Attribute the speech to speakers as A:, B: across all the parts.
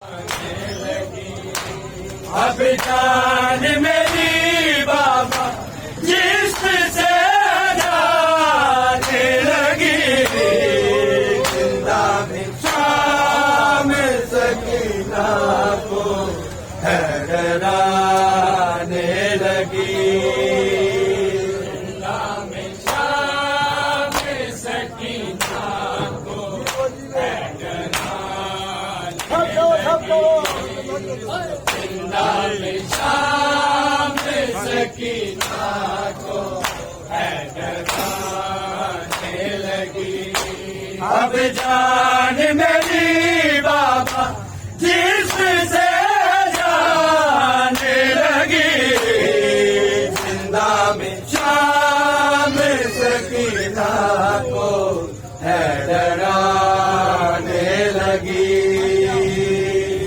A: अब जान मेरी बाबा जिससे जाने लगी, जिंदा में शाम सकीना को ठहराने लगी, जिंदा में शाम सकीना को ठहराने लगी, शाम सकीना को ठहराने लगी। अब जान मेरी बाबा जिससे जाने लगी, जिंदा में शाम सकीना को ठहराने लगी,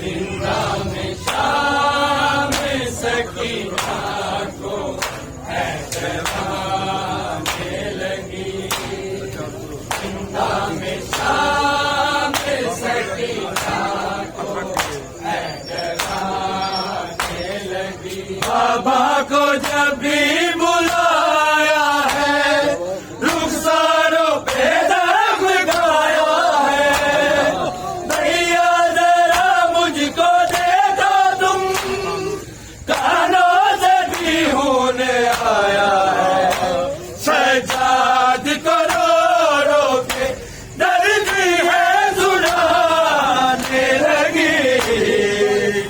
A: जिंदा में शाम सकीना को ठहराने लगी, जिंदा में शाम सकीना को ठहराने लगी। बाबा को जब भी बुलाया है, रुखसारों पे दाग गाया है, भैया जरा मुझको देखो तुम, कानों से भी होने आया है, सजाद को रो रो के दर्द है सुनाने लगी,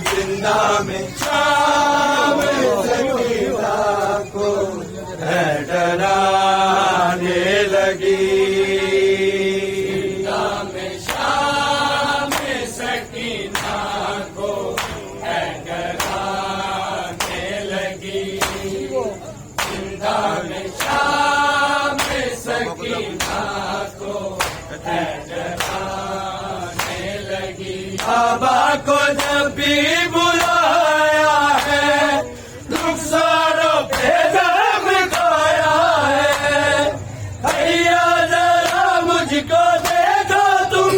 A: जिंदा में शाम सकीना को डराने लगी, जिंदा में शाम सकीना को डराने लगी, जिंदा में शाम सकीना को डराने लगी। बाबा को जब भी बुलाया है, रुखसारों पे दाग गाया है, भैया जरा मुझको देखो तुम,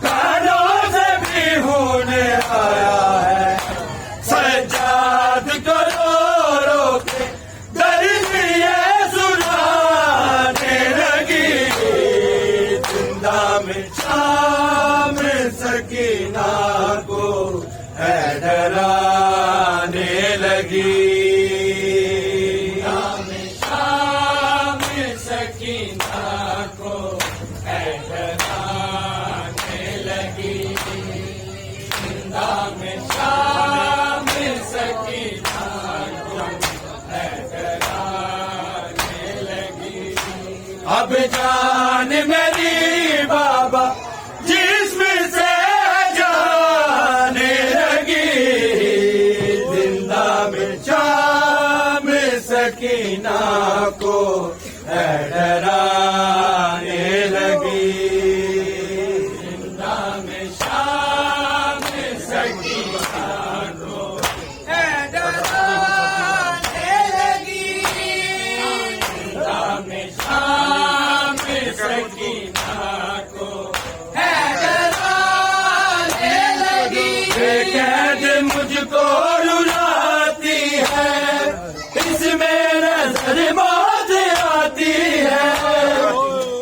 A: कानों से भी होने आया है, सजाद को रो रो के दर्द ये सुनाने लगी, जिंदा में शाम सकीना को डराने लगी, जिंदा में शाम सकीना को डराने लगी, जिंदा में शाम सकीना को डराने लगी। अब जान मेरी बाबा जिस्म से जाने लगी, जिंदा में शाम सकीना को डराने लगी, जिंदा में शाम सकीना को डराने लगी, जिंदा में शाम सकीना को डराने लगी। कैद मुझको रुलाती है, इसमें नजर मौत आती है,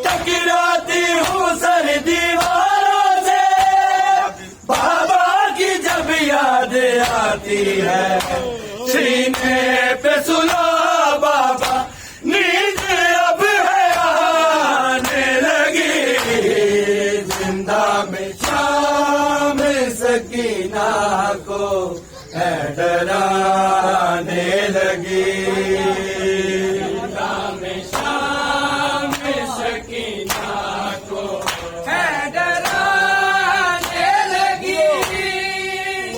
A: टकराती हूँ सर दीवारों से, बाबा की जब याद आती है, सीने पे सुला बाबा नींद अब है आने लगी, जिंदा में शाम सकीना को डराने लगी, जिंदा में शाम सकीना को डराने लगी,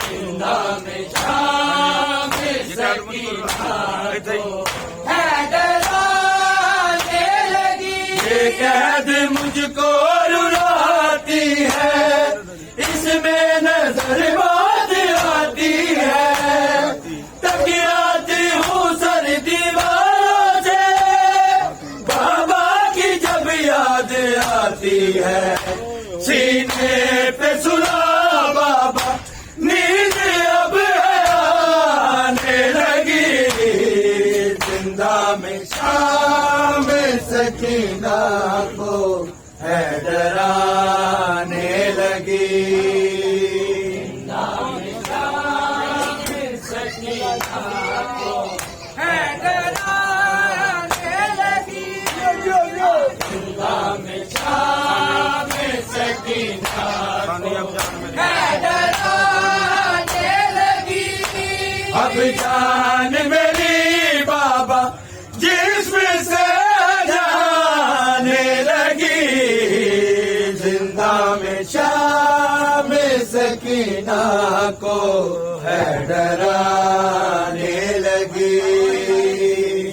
A: जिंदा में शाम सकीना को डराने लगी। ये कैद मुझको रुलाती है, इसमें नजर मौत आती है, टकराती हूँ सर दीवार जान मेरी बाबा जिस्म से जाने लगी, जिंदा में शाम सकीना को है डराने लगी,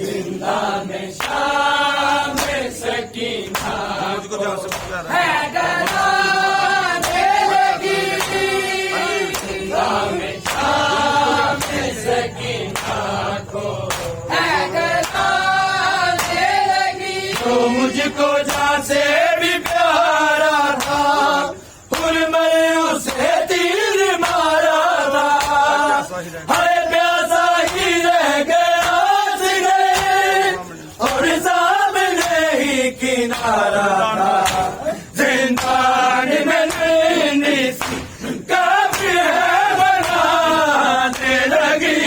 A: जिंदा में शाम सकीना को है डराने लगी, जिंदा में शाम सकीना को है डराने लगी। तो मुझको जहाँ से भी प्यारा था, हुरमल उसे तीर मारा था, हाय प्यासा ही रह गया गए और सामने ही किनारा था, जिंदान में नैनी सी काफी है बनाने लगी,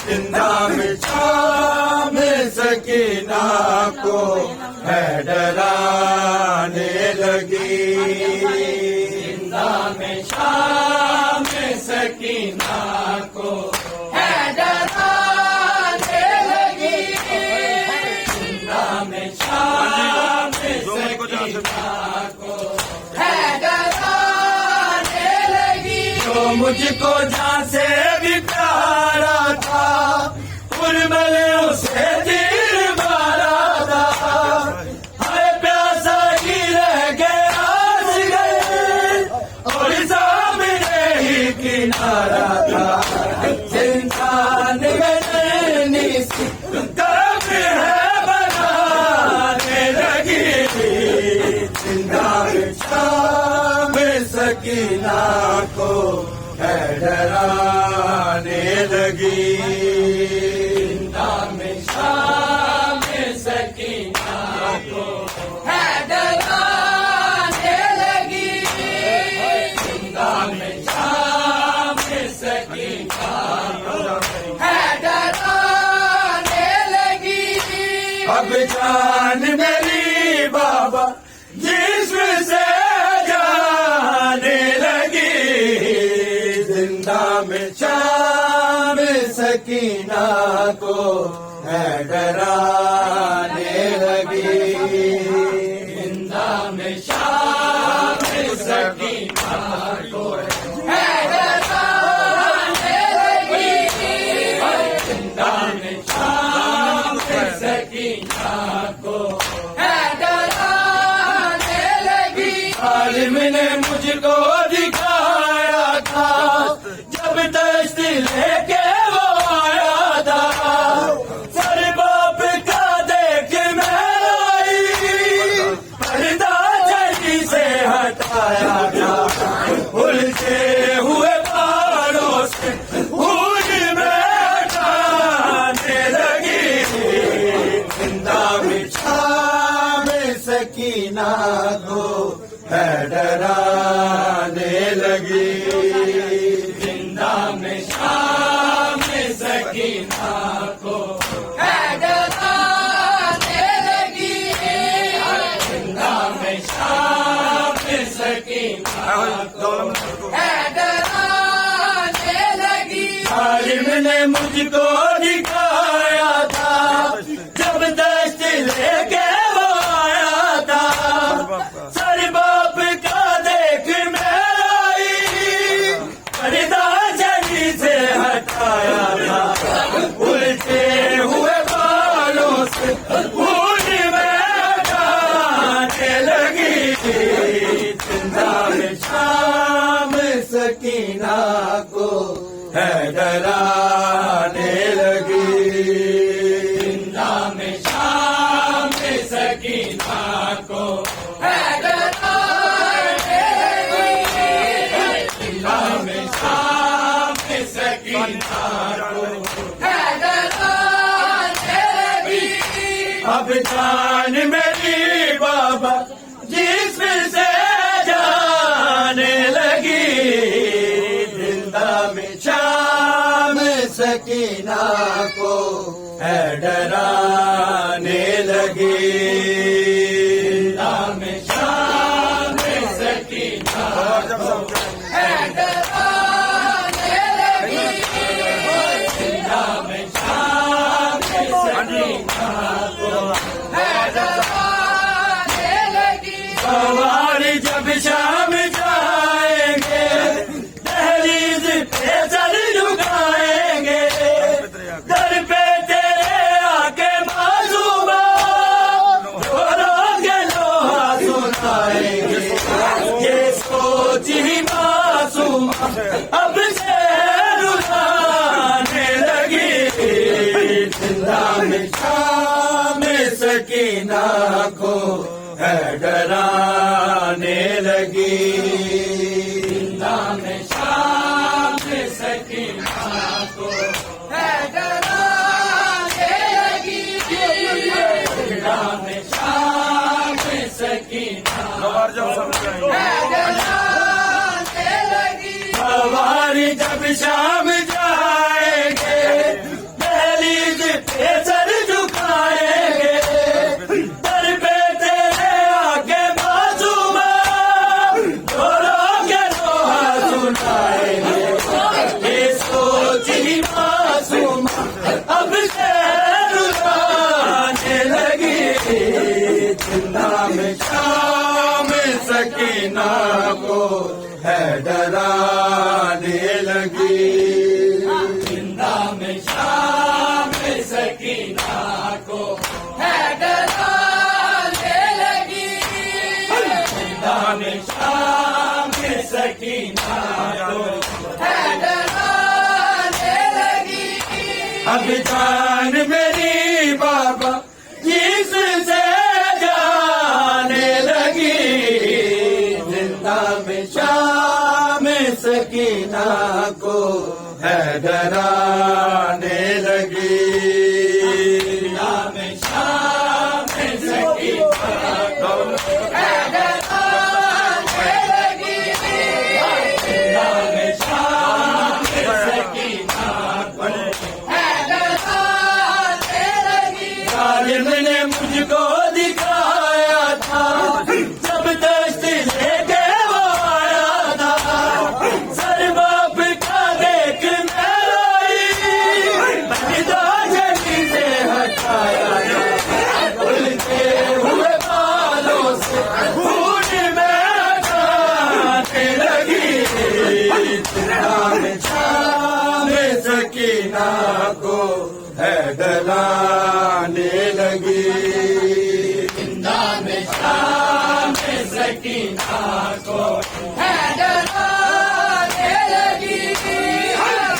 A: जिंदा में शाम सकीना को है डराने लगी, जिंदा में शाम सकीना को है डराने लगी, जिंदा में शाम सकीना को है डराने लगी। तो मुझको जहाँ से भी प्यारा था, उर्मिल उसे तीर मारा था, हाय प्यासा ही रह गया और सामने ही किनारा था, इंसान में नैनी सी काफी है बनाने लगी, जिंदा में शाम सकीना को है डराने लगी, जिंदा में शाम सकीना को है डराने लगी, जिंदा में शाम सकीना को है डराने लगी। अब जान मेरी बाबा जिस्म से जाने लगी, जिंदा में शाम सकीना को है डराने लगी, जिंदा में शाम सकीना को है डराने लगी, जिंदा में शाम सकीना को है डराने लगी। आलिम ने मुझको दिखाया था जब दस्त लेके वो आया था, सर बाप का देख मैं आई, पर्दा जल्दी से हटाया था, उलझे हुए बालों से भूल में हटाने लगी, जिंदा में शाम सकीना को है डराने लगी, जिंदा में शाम सकीना को है डराने लगी, जिंदा में शाम सकीना को है डराने लगी। आलिम ने मुझको दिखाया था जब दस्त लेके वो आया था, सर बाप का देख मैं आई, पर्दा जल्दी से हटाया था, उलझे हुए बालों से भूल में हटाने लगी, जिंदा में शाम सकीना को है डराने लगी, जिंदा में शाम सकीना को है डराने लगी, जिंदा में शाम सकीना को है डराने लगी। अब जान मेरी बाबा जिस्म से जाने लगी, जिंदा में शाम सकीना को है डराने लगी, जिंदा में शाम सकीना को है डराने लगी, अब से रुलाने लगी। जिंदा में शाम सकीना को है डराने लगी। जिंदा में शाम सकीना को है डराने लगी। जिंदा में शाम सकीना है डराने लगी। सवारी जब शाम जाएंगे दहलीज पे सर झुकाएंगे। दर पे तेरे आगे मासूमा रोके रोहा सुनाएंगे। ये सोच ही मासूमा अब से रुलाने लगी। जिंदा में शाम सकीना को है डराने लगी। जिंदा में शाम सकीना को है डराने लगी। जिंदा में शाम सकीना को है डराने लगी। अब जान मेरी बाबा जिससे जाने लगी। जिंदा में शाम सकीना को है डराने लगी। जिंदा में शाम सकीना को है डराने लगी। जिंदा में शाम सकीना को है डराने लगी। जालिम ने मुझको दिखाया था जब दस्त लेके वो आया था। सर बाप का देख मैं रोई, बलिदा जली से हटाया था। उलझे हुए बालों से खून में हटाने लगी। जिंदा में शाम सकीना को है डराने लगी। जिंदा में शाम सकीना को है डराने लगी।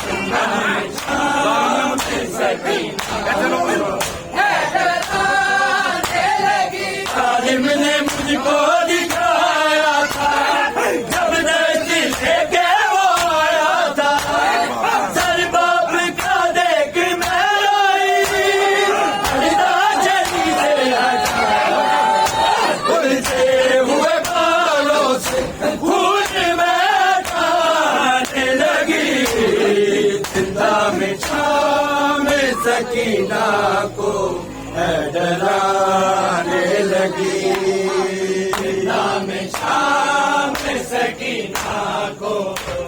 A: जिंदा में शाम सकीना को है डराने लगी। जालिम ने मुझको दिखाया था जब दस्त लेके वो आया था। सर बाप का देख मैं रोई, बलिदा जली से हटाया। उलझे हुए बालों से खून में हटाने लगी। जिंदा में शाम सकीना को है डराने लगी। जिंदा में शाम सकीना को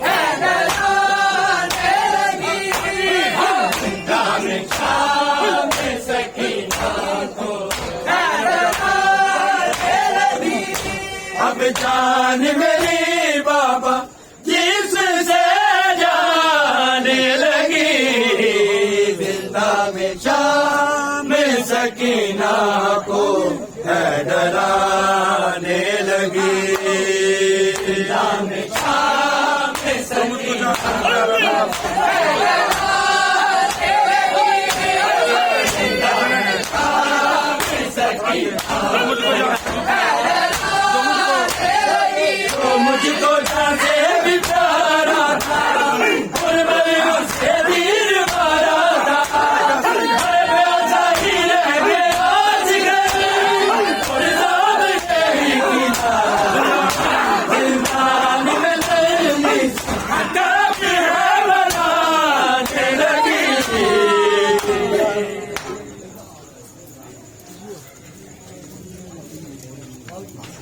A: है डराने लगी। जिंदा में शाम सकीना को है डराने लगी। अब जान मेरी बाबा जिससे जाने लगी। जिंदा में शाम सकीना को है डराने लगी। जिंदा में शाम सकीना को है